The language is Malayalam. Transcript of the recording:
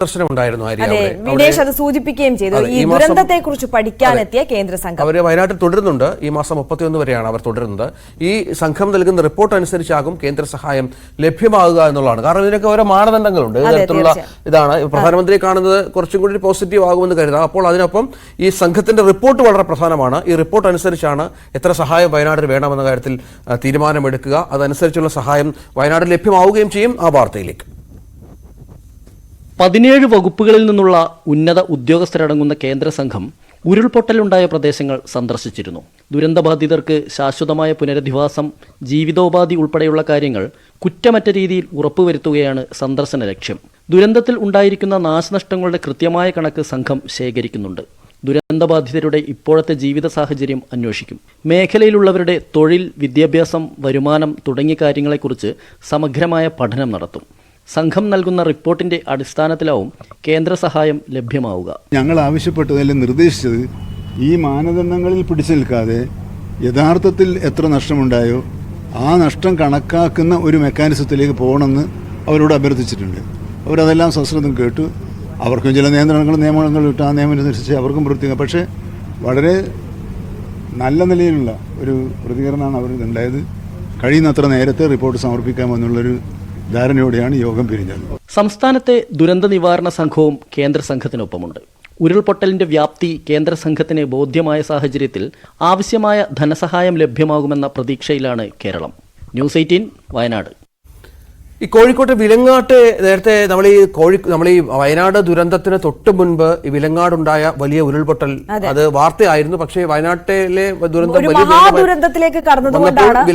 ഉണ്ടായിരുന്നു വിനേഷ് അത് സൂചിപ്പിക്കുകയും ചെയ്തു. ഈ ദുരന്തത്തെക്കുറിച്ച് പഠിക്കാനെത്തിയ കേന്ദ്ര സംഘം അവർ വയനാട്ടിൽ തുടരുന്നുണ്ട്. ഈ മാസം 31 വരെയാണ് അവർ തുടരുന്നത്. ഈ സംഘം നൽകുന്ന റിപ്പോർട്ട് അനുസരിച്ചാകും കേന്ദ്ര സഹായം ലഭ്യമാകുക എന്നുള്ളതാണ്. കാരണം ഇതിനൊക്കെ ഓരോ മാനദണ്ഡങ്ങളുണ്ട്. ഇത്തരത്തിലുള്ള ഇതാണ് പ്രധാനമന്ത്രി കാണുന്നത് കുറച്ചും കൂടി പോസിറ്റീവ് ആകുമെന്ന് കരുതാം. അപ്പോൾ അതിനൊപ്പം ഈ സംഘത്തിന്റെ റിപ്പോർട്ട് വളരെ പ്രധാനമാണ്. ഈ റിപ്പോർട്ട് അനുസരിച്ചാണ് എത്ര സഹായം വയനാടിന് വേണമെന്ന കാര്യത്തിൽ തീരുമാനമെടുക്കുക. അതനുസരിച്ചുള്ള സഹായം വയനാട് ലഭ്യമാവുകയും ചെയ്യും. ആ വാർത്തയിലേക്ക് 17 വകുപ്പുകളിൽ നിന്നുള്ള ഉന്നത ഉദ്യോഗസ്ഥരടങ്ങുന്ന കേന്ദ്ര സംഘം ഉരുൾപൊട്ടലുണ്ടായ പ്രദേശങ്ങൾ സന്ദർശിച്ചിരുന്നു. ദുരന്തബാധിതർക്ക് ശാശ്വതമായ പുനരധിവാസം, ജീവിതോപാധി ഉൾപ്പെടെയുള്ള കാര്യങ്ങൾ കുറ്റമറ്റ രീതിയിൽ ഉറപ്പുവരുത്തുകയാണ് സന്ദർശന ലക്ഷ്യം. ദുരന്തത്തിൽ ഉണ്ടായിരിക്കുന്ന നാശനഷ്ടങ്ങളുടെ കൃത്യമായ കണക്ക് സംഘം ശേഖരിക്കുന്നുണ്ട്. ദുരന്തബാധിതരുടെ ഇപ്പോഴത്തെ ജീവിത സാഹചര്യം അന്വേഷിക്കും. മേഖലയിലുള്ളവരുടെ തൊഴിൽ, വിദ്യാഭ്യാസം, വരുമാനം തുടങ്ങിയ കാര്യങ്ങളെക്കുറിച്ച് സമഗ്രമായ പഠനം നടത്തും. സംഘം നൽകുന്ന റിപ്പോർട്ടിന്റെ അടിസ്ഥാനത്തിലാവും കേന്ദ്ര സഹായം ലഭ്യമാവുക. ഞങ്ങൾ ആവശ്യപ്പെട്ടതല്ല നിർദ്ദേശിച്ചത് ഈ മാനദണ്ഡങ്ങളിൽ പിടിച്ചു നിൽക്കാതെ യഥാർത്ഥത്തിൽ എത്ര നഷ്ടമുണ്ടായോ ആ നഷ്ടം കണക്കാക്കുന്ന ഒരു മെക്കാനിസത്തിലേക്ക് പോകണമെന്ന് അവരോട് അഭ്യർത്ഥിച്ചിട്ടുണ്ട്. അവരതെല്ലാം സശ്രദ്ധം കേട്ടു. അവർക്കും ചില നിയമങ്ങൾ ഇട്ട് ആ നിയമം അനുസരിച്ച് അവർക്കും പ്രവർത്തിക്കാം. പക്ഷേ വളരെ നല്ല നിലയിലുള്ള ഒരു പ്രതികരണമാണ് അവരുണ്ടായത്. കഴിയുന്നത്ര നേരത്തെ റിപ്പോർട്ട് സമർപ്പിക്കാമെന്നുള്ളൊരു ധാരണയോടെയാണ് യോഗം പിരിഞ്ഞത്. സംസ്ഥാനത്തെ ദുരന്ത നിവാരണ സംഘവും കേന്ദ്ര സംഘത്തിനൊപ്പമുണ്ട്. ഉരുൾപൊട്ടലിന്റെ വ്യാപ്തി കേന്ദ്ര സംഘത്തിന് ബോധ്യമായ സാഹചര്യത്തിൽ ആവശ്യമായ ധനസഹായം ലഭ്യമാകുമെന്ന പ്രതീക്ഷയിലാണ് കേരളം. ന്യൂസ് 18 വയനാട്. ഈ കോഴിക്കോട്ടെ വിലങ്ങാട്ട് നേരത്തെ നമ്മൾ ഈ വയനാട് ദുരന്തത്തിന് തൊട്ട് മുൻപ് ഈ വിലങ്ങാടുണ്ടായ വലിയ ഉരുൾപൊട്ടൽ അത് വാർത്തയായിരുന്നു. പക്ഷേ വയനാട്ടിലെ ദുരന്തം വലിയ ദുരന്തത്തിലേക്ക് കടന്നതുകൊണ്ടാണ്